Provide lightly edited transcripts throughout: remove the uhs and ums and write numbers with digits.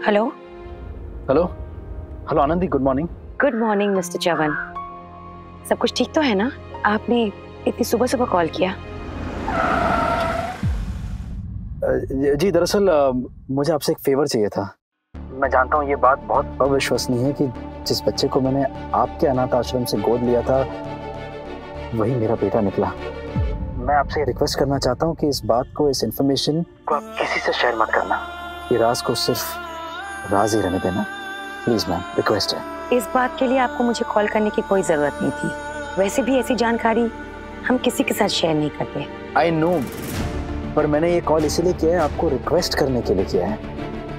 Hello. Hello hello Anandi, good morning. Good morning mister Chavan. सब कुछ ठीक तो है ना? आपने इतनी सुबह सुबह कॉल किया? जी दरअसल मुझे आपसे एक फेवर चाहिए था। मैं जानता हूँ ये बात बहुत अविश्वसनीय है कि जिस बच्चे को मैंने आपके अनाथ आश्रम से गोद लिया था वही मेरा बेटा निकला। मैं आपसे रिक्वेस्ट करना चाहता हूँ कि इस बात को, इस इंफॉर्मेशन को आप किसी से शेयर मत करना। ये राज को सिर्फ राज ही रहने देना, प्लीज मैम, रिक्वेस्ट है। इस बात के लिए आपको मुझे कॉल करने की कोई जरूरत नहीं थी। वैसे भी ऐसी जानकारी हम किसी के साथ शेयर नहीं करते। आई नो, पर मैंने ये कॉल इसीलिए किया है, आपको रिक्वेस्ट करने के लिए किया है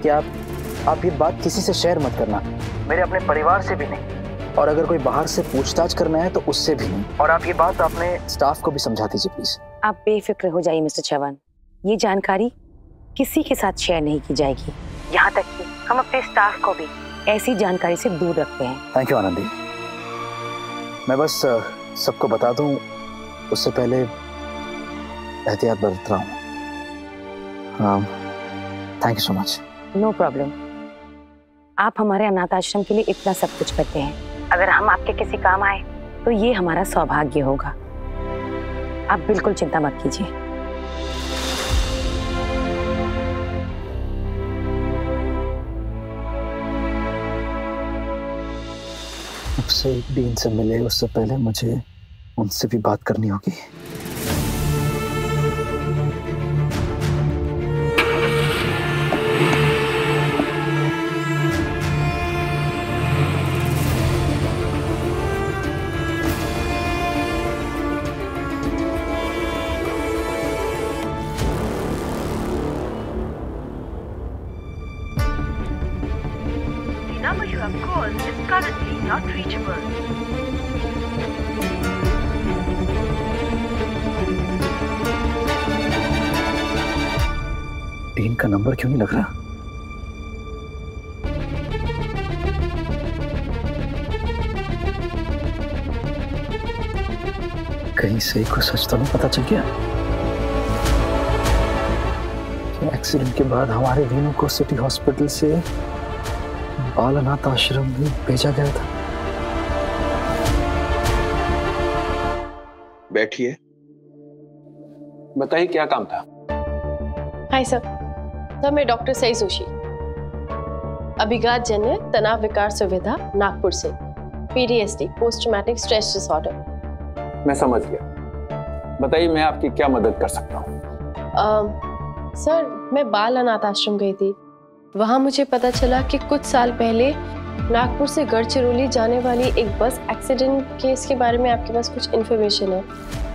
कि आप ये बात किसी से शेयर मत करना, मेरे अपने परिवार से भी नहीं, और अगर कोई बाहर से पूछताछ करना है तो उससे भी नहीं। और आप ये बात अपने स्टाफ को भी समझा दीजिए प्लीज। आप बेफिक्र हो जाइए मिस्टर चवन, ये जानकारी किसी के साथ शेयर नहीं की जाएगी। यहाँ तक कि हम अपने स्टाफ को भी ऐसी जानकारी से दूर रखते हैं। Thank you Anandi. मैं बस सबको बता दूं उससे पहले एहतियात बरत रहा हूँ। Thank you so much. No problem. आप हमारे अनाथ आश्रम के लिए इतना सब कुछ करते हैं, अगर हम आपके किसी काम आए तो ये हमारा सौभाग्य होगा। आप बिल्कुल चिंता मत कीजिए। आपसे डीन से मिले उससे पहले मुझे उनसे भी बात करनी होगी। number you have called is currently not reachable. Dean का नंबर क्यों नहीं लग रहा? कहीं से कुछ सच तो नहीं पता चल गया कि एक्सीडेंट के बाद हमारे वीनू को सिटी हॉस्पिटल से बाल अनाथ आश्रम में भेजा गया था? बैठिए, बताइए क्या काम था? हाय सर, मैं डॉक्टर सई जोशी, अभिघात जन्य तनाव विकार सुविधा, नागपुर से, PTSD post traumatic stress disorder. मैं समझ गया, बताइए मैं आपकी क्या मदद कर सकता हूँ? सर, मैं बाल अनाथ आश्रम गई थी। वहाँ मुझे पता चला कि कुछ साल पहले नागपुर से गढ़चिरौली जाने वाली एक बस एक्सीडेंट केस के बारे में आपके पास कुछ इन्फॉर्मेशन है।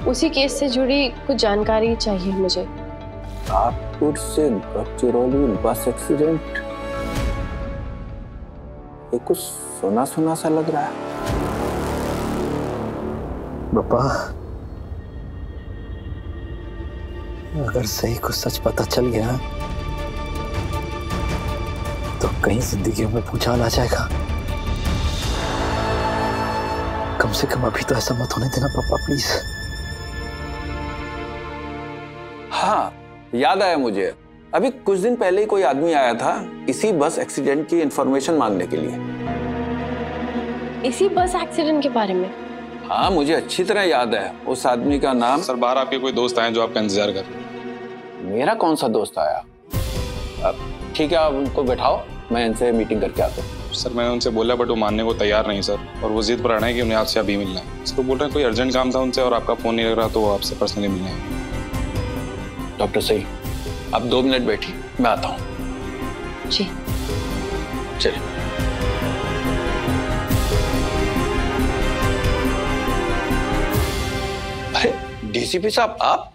उसी केस से जुड़ी कुछ जानकारी चाहिए मुझे। नागपुर से गढ़चिरौली बस एक्सीडेंट, ये कुछ सुना सुना सा लग रहा है। पापा, अगर सही कुछ सच पता चल गया तो कहीं जिंदगी में भूचाल आ जाएगा। कम से कम अभी तो ऐसा मत होने देना पापा, प्लीज। हाँ, याद आया मुझे, अभी कुछ दिन पहले ही कोई आदमी आया था इसी बस एक्सीडेंट की इंफॉर्मेशन मांगने के लिए। इसी बस एक्सीडेंट के बारे में? हाँ, मुझे अच्छी तरह याद है। उस आदमी का नाम... सर, बाहर आपके कोई दोस्त आए जो आपका इंतजार कर रहे हैं। मेरा कौन सा दोस्त आया? ठीक है, आप उनको बैठाओ, मैं इनसे मीटिंग करके आता हूँ। सर, मैंने उनसे बोला बट वो मानने को तैयार नहीं सर, और वो जिद पर अड़ा है कि उन्हें आपसे अभी मिलना है। सर, बोल रहे हैं कोई अर्जेंट काम था उनसे और आपका फोन नहीं लग रहा तो वो आपसे पर्सनली मिलना है। डॉक्टर सही, आप 2 मिनट बैठिए, मैं आता हूँ। जी चलिए। अरे डीसीपी साहब, आप?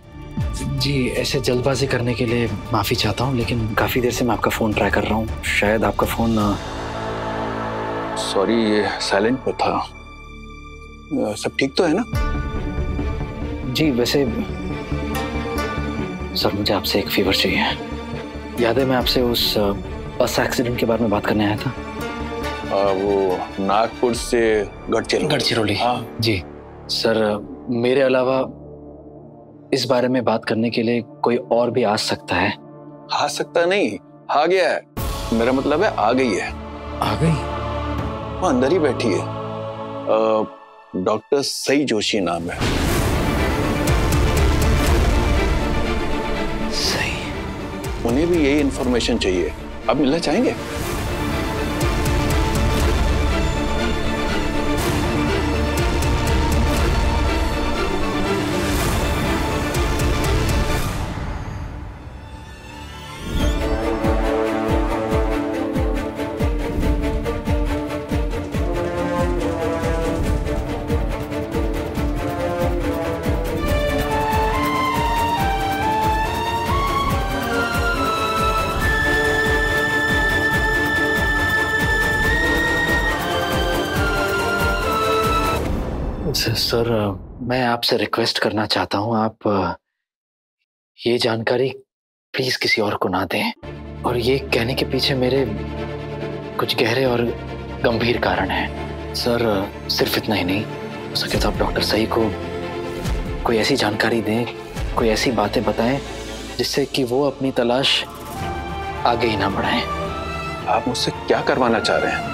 जी, ऐसे जल्दबाजी करने के लिए माफी चाहता हूँ, लेकिन काफी देर से मैं आपका फोन ट्राई कर रहा हूँ। शायद आपका फोन... सॉरी, ये साइलेंट पे था। सब ठीक तो है ना? जी, वैसे सर मुझे आपसे एक फेवर चाहिए। याद है मैं आपसे उस बस एक्सीडेंट के बारे में बात करने आया था? वो नागपुर से गढ़चिरौली। हाँ जी सर, मेरे अलावा इस बारे में बात करने के लिए कोई और भी आ सकता है? आ सकता नहीं, आ गया है। मेरा मतलब है आ गई है। आ गई? वो अंदर ही बैठी है। डॉक्टर सई जोशी नाम है। सही। उन्हें भी यही इंफॉर्मेशन चाहिए। आप मिलना चाहेंगे? सर, मैं आपसे रिक्वेस्ट करना चाहता हूँ, आप ये जानकारी प्लीज किसी और को ना दें। और ये कहने के पीछे मेरे कुछ गहरे और गंभीर कारण हैं। सर, सिर्फ इतना ही नहीं, हो सके तो आप डॉक्टर सई को कोई ऐसी जानकारी दें, कोई ऐसी बातें बताएं जिससे कि वो अपनी तलाश आगे ही ना बढ़ाएं। आप मुझसे क्या करवाना चाह रहे हैं?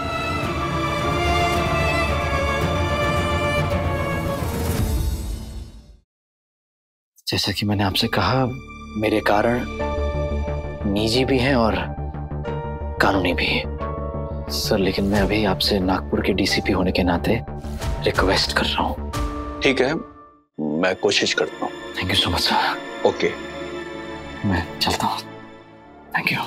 जैसा कि मैंने आपसे कहा, मेरे कारण निजी भी हैं और कानूनी भी। सर, लेकिन मैं अभी आपसे नागपुर के डीसीपी होने के नाते रिक्वेस्ट कर रहा हूँ। ठीक है, मैं कोशिश करता हूँ। Thank you so much sir. Okay, मैं चलता हूँ। Thank you.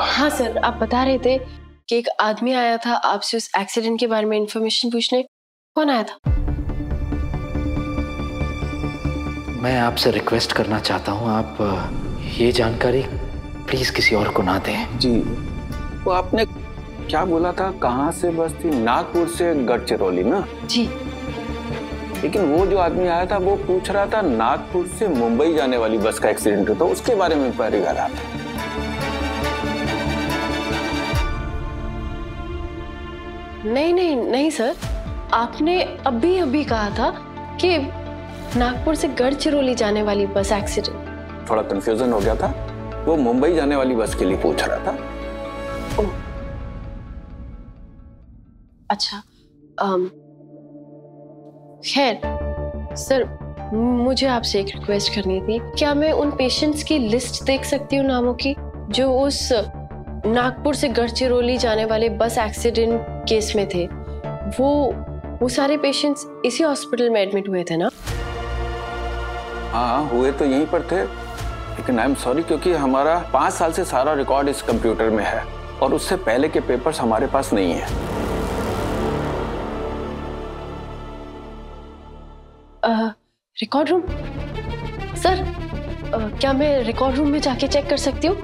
हाँ सर, आप बता रहे थे कि एक आदमी आया था आपसे उस एक्सीडेंट के बारे में इंफॉर्मेशन पूछने। कौन आया था? मैं आपसे रिक्वेस्ट करना चाहता हूँ, आप ये जानकारी प्लीज किसी और को ना दें। जी, वो आपने क्या बोला था, कहाँ से बस थी? नागपुर से गढ़चिरौली ना? जी। लेकिन वो जो आदमी आया था वो पूछ रहा था नागपुर से मुंबई जाने वाली बस का एक्सीडेंट हुआ था, उसके बारे में इंक्वायरी कर रहा था। नहीं सर, आपने अभी कहा था कि नागपुर से गढ़चिरौली जाने वाली बस एक्सीडेंट। थोड़ा कंफ्यूजन हो गया था, वो मुंबई जाने वाली बस के लिए पूछ रहा था। ओह, अच्छा। खैर सर, मुझे आपसे एक रिक्वेस्ट करनी थी। क्या मैं उन पेशेंट्स की लिस्ट देख सकती हूँ, नामों की, जो उस नागपुर से गढ़चिरौली जाने वाले बस एक्सीडेंट केस में थे? वो सारे पेशेंट्स इसी हॉस्पिटल में एडमिट हुए थे ना? हाँ, हुए तो यहीं पर थे, लेकिन आई एम सॉरी, क्योंकि हमारा 5 साल से सारा रिकॉर्ड इस कंप्यूटर में है और उससे पहले के पेपर्स हमारे पास नहीं है। Record room? सर, क्या मैं रिकॉर्ड रूम में जाके चेक कर सकती हूँ?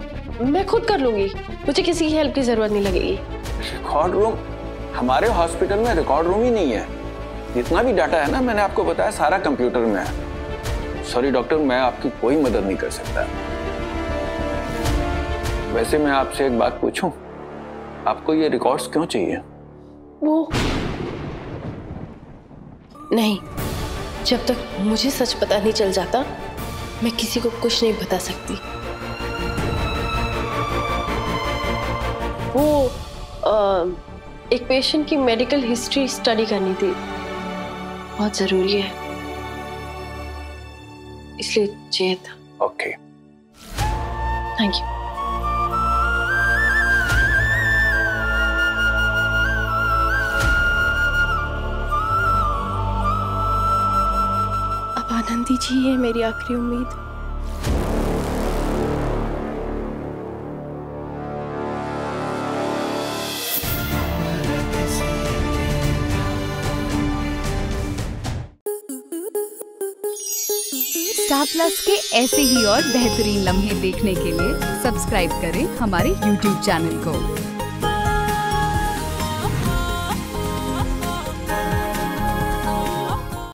मैं खुद कर लूंगी, मुझे किसी की हेल्प की जरूरत नहीं लगेगी। Record room? हमारे हॉस्पिटल में रिकॉर्ड रूम ही नहीं है। जितना भी डाटा है ना, मैंने आपको बताया, सारा कंप्यूटर में है। सॉरी डॉक्टर, मैं आपकी कोई मदद नहीं कर सकता। वैसे मैं आपसे एक बात पूछूं, आपको ये रिकॉर्ड्स क्यों चाहिए? वो नहीं, जब तक मुझे सच पता नहीं चल जाता, मैं किसी को कुछ नहीं बता सकती। वो एक पेशेंट की मेडिकल हिस्ट्री स्टडी करनी थी, बहुत जरूरी है, इसलिए चाहिए था। Okay, thank you. अब आनंदी जी है मेरी आखिरी उम्मीद। स्टार प्लस के ऐसे ही और बेहतरीन लम्हे देखने के लिए सब्सक्राइब करें हमारे YouTube चैनल को।